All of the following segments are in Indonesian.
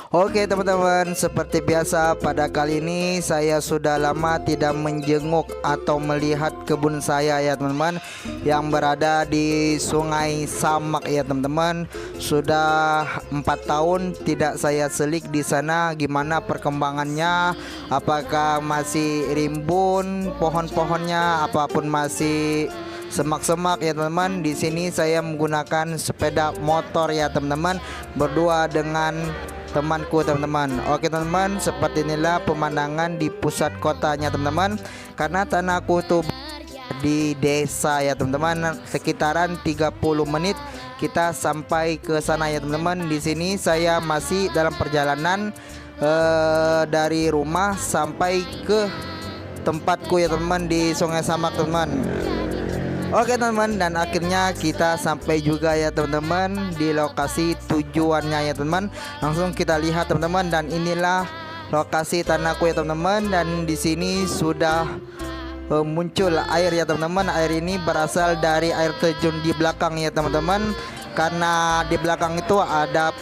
Oke teman-teman, seperti biasa pada kali ini saya sudah lama tidak menjenguk atau melihat kebun saya ya teman-teman, yang berada di Sungai Samak ya teman-teman. Sudah 4 tahun tidak saya selik di sana. Gimana perkembangannya? Apakah masih rimbun pohon-pohonnya, apapun masih semak-semak ya teman-teman. Di sini saya menggunakan sepeda motor ya teman-teman, berdua dengan temanku teman-teman. Oke teman-teman, seperti inilah pemandangan di pusat kotanya teman-teman. Karena tanahku tuh di desa ya teman-teman, sekitaran 30 menit kita sampai ke sana ya teman-teman. Di sini saya masih dalam perjalanan dari rumah sampai ke tempatku ya teman-teman di Sungai Samak teman-teman. Oke teman-teman, dan akhirnya kita sampai juga ya teman-teman di lokasi tujuannya ya teman-teman. Langsung kita lihat teman-teman, dan inilah lokasi tanahku ya teman-teman. Dan di sini sudah muncul air ya teman-teman. Air ini berasal dari air terjun di belakang ya teman-teman. Karena di belakang itu ada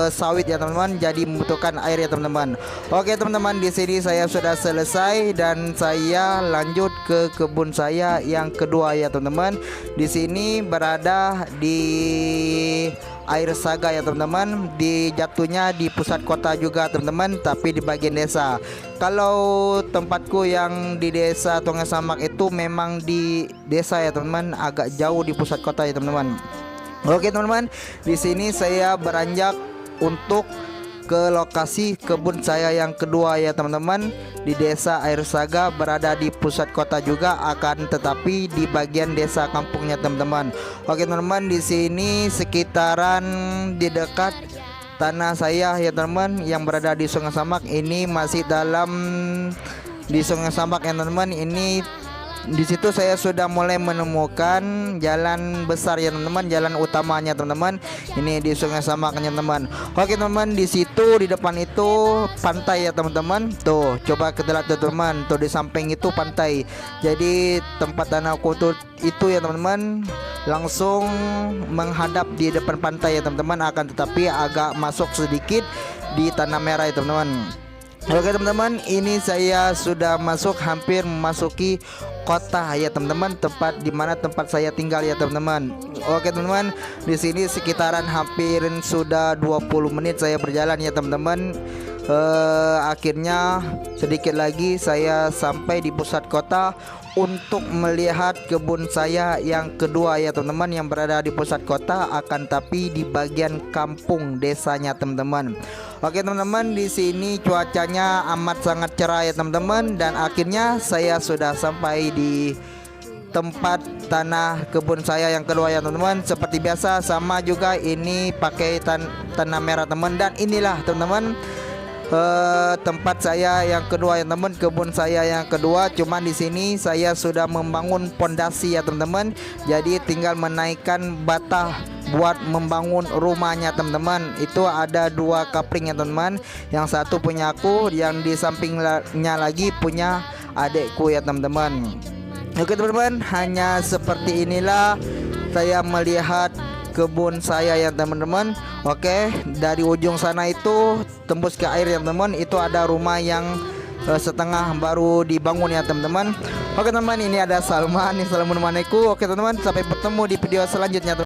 sawit ya teman-teman, jadi membutuhkan air ya teman-teman. Oke teman-teman, di sini saya sudah selesai dan saya lanjut ke kebun saya yang kedua ya teman-teman. Di sini berada di Air Saga ya teman-teman, di jatuhnya di pusat kota juga teman-teman, tapi di bagian desa. Kalau tempatku yang di desa Sungai Samak itu memang di desa ya teman-teman, agak jauh di pusat kota ya teman-teman. Oke teman-teman, di sini saya beranjak untuk ke lokasi kebun saya yang kedua ya teman-teman, di desa Air Saga, berada di pusat kota juga, akan tetapi di bagian desa kampungnya teman-teman. Oke teman-teman, di sini sekitaran di dekat tanah saya ya teman-teman yang berada di Sungai Samak. Ini masih dalam di Sungai Samak ya teman-teman. Ini di situ saya sudah mulai menemukan jalan besar ya teman-teman, jalan utamanya teman-teman. Ini di Sungai Samaknya teman. Oke teman-teman, di situ di depan itu pantai ya teman-teman. Tuh, coba kita lihat teman-teman. Tuh di samping itu pantai. Jadi tempat tanahku tuh itu ya teman-teman, langsung menghadap di depan pantai ya teman-teman. Akan tetapi agak masuk sedikit di tanah merah ya teman-teman. Oke teman-teman, ini saya sudah masuk, hampir memasuki kota ya teman-teman, tempat dimana tempat saya tinggal ya teman-teman. Oke teman-teman, di sini sekitaran hampir sudah 20 menit saya berjalan ya teman-teman. Akhirnya sedikit lagi saya sampai di pusat kota untuk melihat kebun saya yang kedua ya teman-teman, yang berada di pusat kota, akan tapi di bagian kampung desanya teman-teman. Oke teman-teman, di sini cuacanya amat sangat cerah ya teman-teman, dan akhirnya saya sudah sampai di tempat tanah kebun saya yang kedua ya teman-teman. Seperti biasa, sama juga ini pakai tanah merah teman. Dan inilah teman-teman tempat saya yang kedua ya teman, kebun saya yang kedua. Cuman di sini saya sudah membangun pondasi ya teman-teman, jadi tinggal menaikkan bata buat membangun rumahnya teman-teman. Itu ada 2 kapling ya teman-teman, yang satu punya aku, yang di sampingnya lagi punya adekku ya teman-teman. Oke teman-teman, hanya seperti inilah saya melihat kebun saya ya teman-teman. Oke, dari ujung sana itu tembus ke air ya teman-teman, itu ada rumah yang setengah baru dibangun ya teman-teman. Oke teman-teman, ini ada Salman yang selalu menemaniku. Oke teman-teman, sampai bertemu di video selanjutnya.